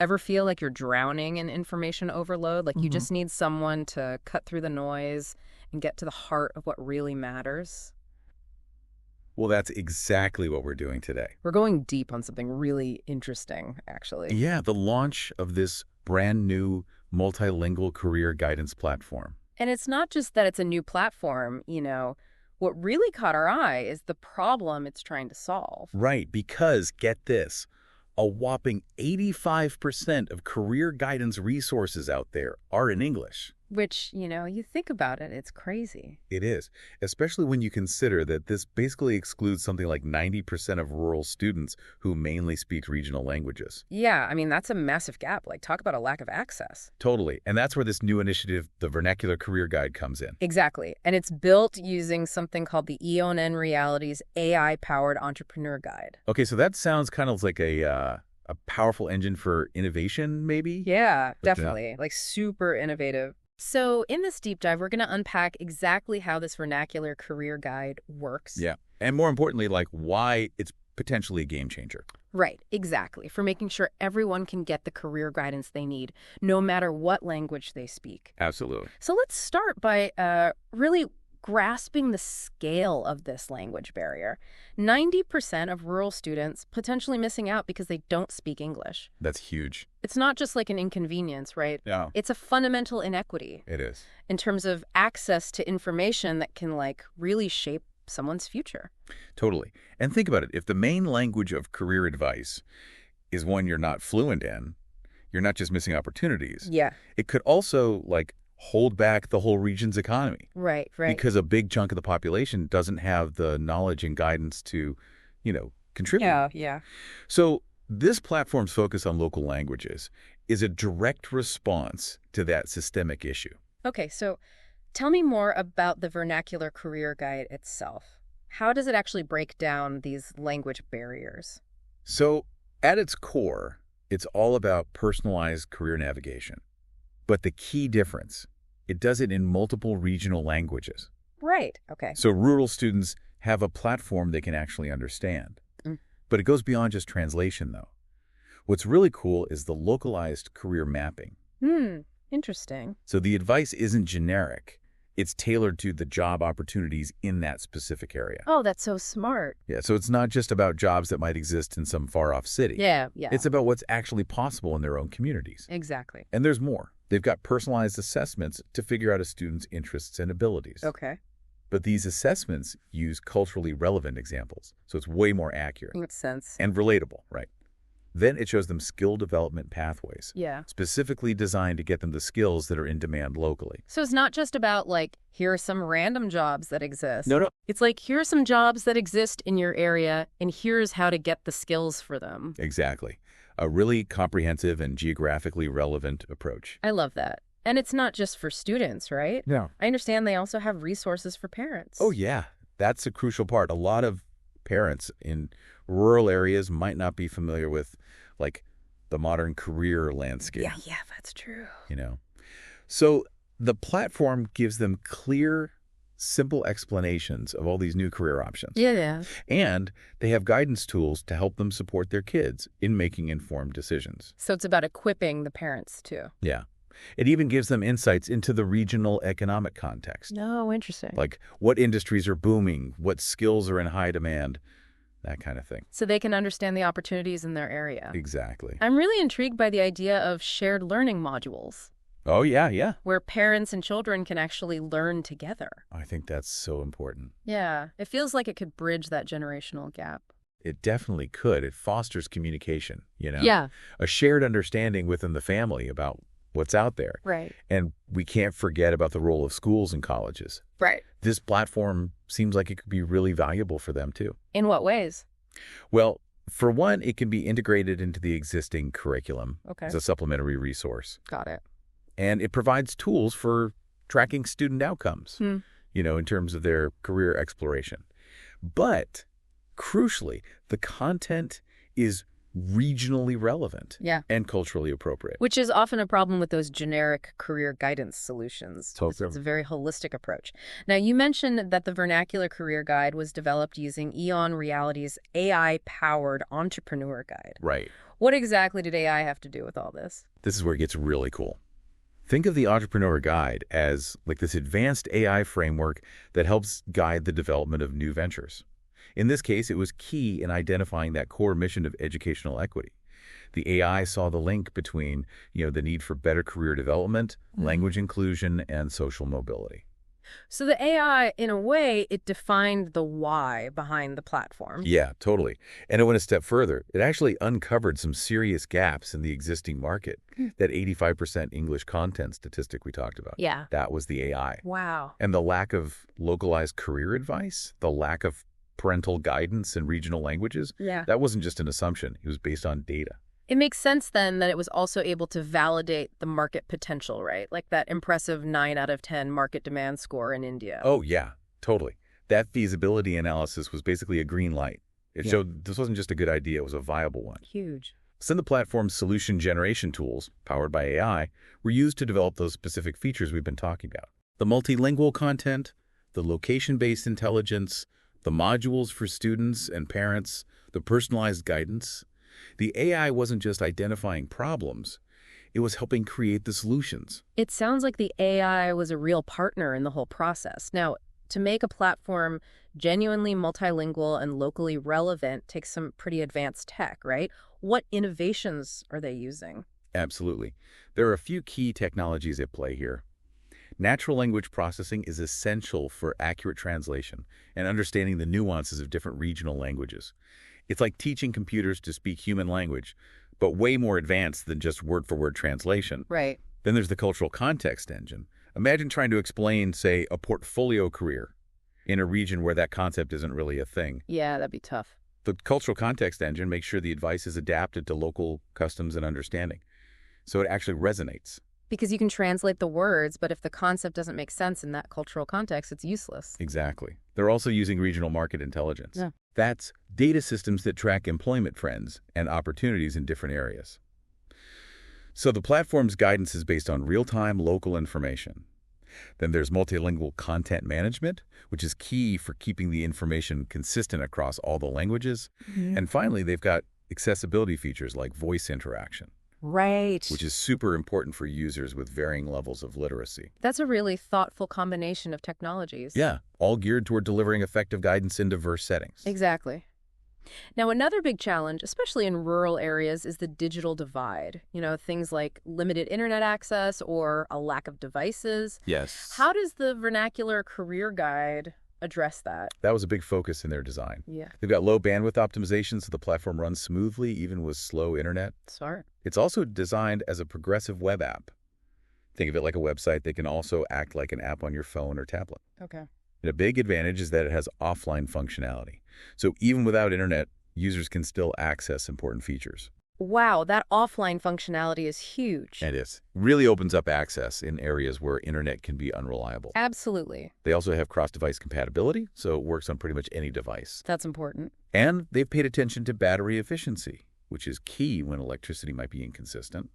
Ever feel like you're drowning in information overload? Like you Hmm. just need someone to cut through the noise and get to the heart of what really matters? Well, that's exactly what we're doing today. We're going deep on something really interesting, actually. Yeah, the launch of this brand new multilingual career guidance platform. And it's not just that it's a new platform. What really caught our eye is the problem it's trying to solve. Right, because get this, a whopping 85% of career guidance resources out there are in English. Which, you think about it, it's crazy. It is, especially when you consider that this basically excludes something like 90% of rural students who mainly speak regional languages. Yeah, I mean, that's a massive gap. Like, talk about a lack of access. Totally. And that's where this new initiative, the Vernacular Career Guide, comes in. Exactly. And it's built using something called the EON Reality's AI-Powered Entrepreneur Guide. Okay, so that sounds kind of like a powerful engine for innovation, maybe? Yeah, But definitely. Like, super innovative. So, in this deep dive, we're going to unpack exactly how this vernacular career guide works. yeah. And more importantly, like why it's potentially a game changer. Right, exactly. For making sure everyone can get the career guidance they need, no matter what language they speak. Absolutely. So, let's start by really grasping the scale of this language barrier. 90% of rural students potentially missing out because they don't speak English. That's huge. It's not just like an inconvenience, right? Yeah. It's a fundamental inequity It is. in terms of access to information that can really shape someone's future. Totally. And think about it. If the main language of career advice is one you're not fluent in, you're not just missing opportunities. Yeah. It could also hold back the whole region's economy Right. because a big chunk of the population doesn't have the knowledge and guidance to, contribute. Yeah. So this platform's focus on local languages is a direct response to that systemic issue. Okay, so tell me more about the Vernacular Career Guide itself. How does it actually break down these language barriers? So at its core, it's all about personalized career navigation. But the key difference, it does it in multiple regional languages. Right. Okay. So rural students have a platform they can actually understand. Mm. But it goes beyond just translation, though. What's really cool is the localized career mapping. Interesting. So the advice isn't generic. It's tailored to the job opportunities in that specific area. Oh, that's so smart. Yeah, so it's not just about jobs that might exist in some far-off city. Yeah. It's about what's actually possible in their own communities. Exactly. And there's more. They've got personalized assessments to figure out a student's interests and abilities. Okay. But these assessments use culturally relevant examples, so it's way more accurate Makes sense. and relatable, right? Then it shows them skill development pathways, Yeah. specifically designed to get them the skills that are in demand locally. So it's not just about here are some random jobs that exist. No. It's here are some jobs that exist in your area, and here's how to get the skills for them. Exactly. A really comprehensive and geographically relevant approach. I love that. And it's not just for students, right? Yeah. I understand they also have resources for parents. Oh, yeah. That's a crucial part. A lot of parents in rural areas might not be familiar with, the modern career landscape. Yeah, that's true. So the platform gives them clear, simple explanations of all these new career options. Yeah. And they have guidance tools to help them support their kids in making informed decisions. So it's about equipping the parents, too. Yeah. It even gives them insights into the regional economic context. No, interesting. Like what industries are booming, what skills are in high demand, that kind of thing. So they can understand the opportunities in their area. Exactly. I'm really intrigued by the idea of shared learning modules, Oh, yeah. where parents and children can actually learn together. I think that's so important. Yeah, it feels like it could bridge that generational gap. It definitely could. It fosters communication, Yeah. A shared understanding within the family about what's out there. Right. And we can't forget about the role of schools and colleges. Right. This platform seems like it could be really valuable for them, too. In what ways? Well, for one, it can be integrated into the existing curriculum Okay. as a supplementary resource. Got it. And it provides tools for tracking student outcomes, in terms of their career exploration. But crucially, the content is regionally relevant Yeah. and culturally appropriate. Which is often a problem with those generic career guidance solutions. Totally. It's a very holistic approach. Now, you mentioned that the Vernacular Career Guide was developed using EON Reality's AI-Powered Entrepreneur Guide. Right. What exactly did AI have to do with all this? This is where it gets really cool. Think of the Entrepreneur Guide as like this advanced AI framework that helps guide the development of new ventures. In this case, it was key in identifying that core mission of educational equity. The AI saw the link between, the need for better career development, language inclusion, and social mobility. So the AI, in a way, it defined the why behind the platform. Yeah, totally. And it went a step further. It actually uncovered some serious gaps in the existing market. That 85% English content statistic we talked about. Yeah. That was the AI. Wow. And the lack of localized career advice, the lack of parental guidance in regional languages, Yeah. that wasn't just an assumption. It was based on data. It makes sense then that it was also able to validate the market potential, right? Like that impressive 9 out of 10 market demand score in India. Oh, yeah, totally. That feasibility analysis was basically a green light. It showed this wasn't just a good idea, it was a viable one. Huge. Some of the platform's solution generation tools, powered by AI, were used to develop those specific features we've been talking about. The multilingual content, the location-based intelligence, the modules for students and parents, the personalized guidance. The AI wasn't just identifying problems, it was helping create the solutions. It sounds like the AI was a real partner in the whole process. Now, to make a platform genuinely multilingual and locally relevant takes some pretty advanced tech, right? What innovations are they using? Absolutely. There are a few key technologies at play here. Natural language processing is essential for accurate translation and understanding the nuances of different regional languages. It's like teaching computers to speak human language, but way more advanced than just word-for-word translation. Right. Then there's the cultural context engine. Imagine trying to explain, say, a portfolio career in a region where that concept isn't really a thing. Yeah, that'd be tough. The cultural context engine makes sure the advice is adapted to local customs and understanding, so it actually resonates. Because you can translate the words, but if the concept doesn't make sense in that cultural context, it's useless. Exactly. They're also using regional market intelligence. Yeah. That's data systems that track employment trends and opportunities in different areas. So the platform's guidance is based on real-time local information. Then there's multilingual content management, which is key for keeping the information consistent across all the languages. And finally, they've got accessibility features like voice interaction. Right. Which is super important for users with varying levels of literacy. That's a really thoughtful combination of technologies. Yeah, all geared toward delivering effective guidance in diverse settings. Exactly. Now, another big challenge, especially in rural areas, is the digital divide. Things like limited internet access or a lack of devices. Yes. How does the Vernacular Career Guide address that? That was a big focus in their design. Yeah. They've got low bandwidth optimization so the platform runs smoothly even with slow internet. Smart. It's also designed as a progressive web app. Think of it like a website that can also act like an app on your phone or tablet. Okay. And a big advantage is that it has offline functionality. So even without internet, users can still access important features. Wow, that offline functionality is huge. It is. Really opens up access in areas where internet can be unreliable. Absolutely. They also have cross-device compatibility, so it works on pretty much any device. That's important. And they've paid attention to battery efficiency, which is key when electricity might be inconsistent.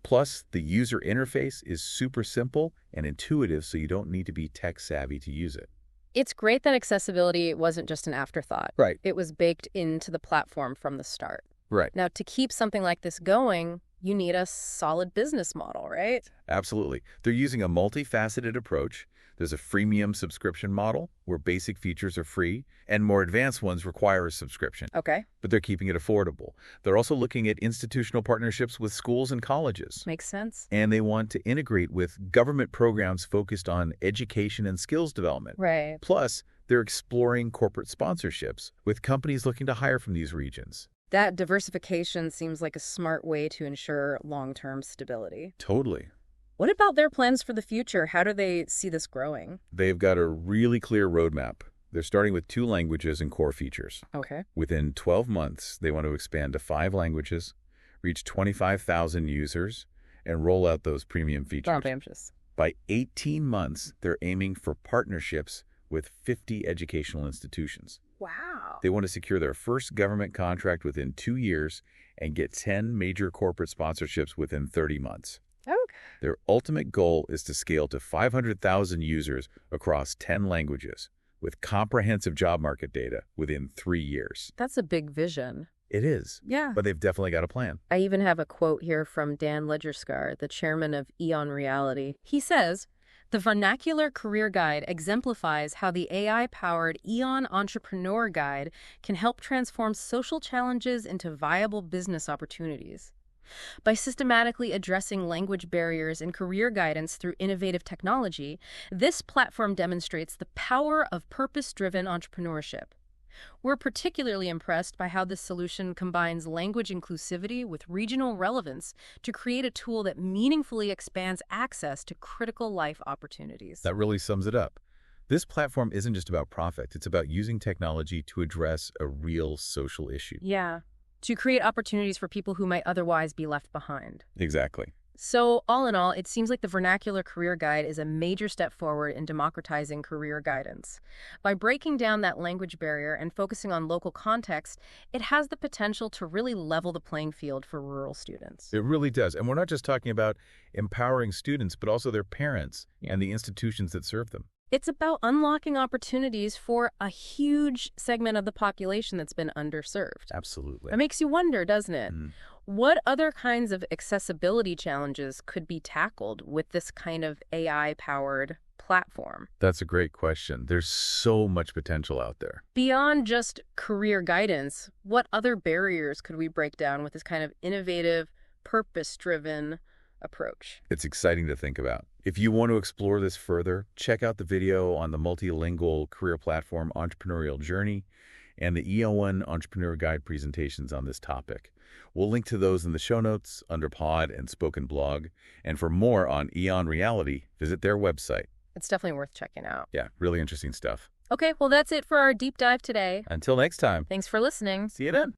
Plus, the user interface is super simple and intuitive, so you don't need to be tech-savvy to use it. It's great that accessibility wasn't just an afterthought. Right. It was baked into the platform from the start. Right. Now, to keep something like this going, you need a solid business model, right? Absolutely. They're using a multifaceted approach. There's a freemium subscription model where basic features are free and more advanced ones require a subscription. Okay. But they're keeping it affordable. They're also looking at institutional partnerships with schools and colleges. Makes sense. And they want to integrate with government programs focused on education and skills development. Right. Plus, they're exploring corporate sponsorships with companies looking to hire from these regions. That diversification seems like a smart way to ensure long-term stability. Totally. What about their plans for the future? How do they see this growing? They've got a really clear roadmap. They're starting with 2 languages and core features. Okay. Within 12 months, they want to expand to 5 languages, reach 25,000 users, and roll out those premium features. Ambitious. By 18 months, they're aiming for partnerships with 50 educational institutions. Wow. They want to secure their first government contract within 2 years and get 10 major corporate sponsorships within 30 months. Okay. Their ultimate goal is to scale to 500,000 users across 10 languages with comprehensive job market data within 3 years. That's a big vision. It is. Yeah. But they've definitely got a plan. I even have a quote here from Dan Ledgerskar, the chairman of EON Reality. He says, "The Vernacular Career Guide exemplifies how the AI-powered EON Entrepreneur Guide can help transform social challenges into viable business opportunities. By systematically addressing language barriers and career guidance through innovative technology, this platform demonstrates the power of purpose-driven entrepreneurship. We're particularly impressed by how this solution combines language inclusivity with regional relevance to create a tool that meaningfully expands access to critical life opportunities." That really sums it up. This platform isn't just about profit. It's about using technology to address a real social issue. Yeah, to create opportunities for people who might otherwise be left behind. Exactly. So, all in all, it seems like the Vernacular Career Guide is a major step forward in democratizing career guidance. By breaking down that language barrier and focusing on local context, it has the potential to really level the playing field for rural students. It really does. And we're not just talking about empowering students, but also their parents and the institutions that serve them. It's about unlocking opportunities for a huge segment of the population that's been underserved. Absolutely. It makes you wonder, doesn't it? What other kinds of accessibility challenges could be tackled with this kind of AI-powered platform? That's a great question. There's so much potential out there. Beyond just career guidance, what other barriers could we break down with this kind of innovative, purpose-driven approach? It's exciting to think about. If you want to explore this further, check out the video on the multilingual career platform entrepreneurial journey and the EON Entrepreneur Guide presentations on this topic. We'll link to those in the show notes under Pod and Spoken Blog. And for more on EON Reality, visit their website. It's definitely worth checking out. Yeah, really interesting stuff. Okay, well, that's it for our deep dive today. Until next time. Thanks for listening. See you then.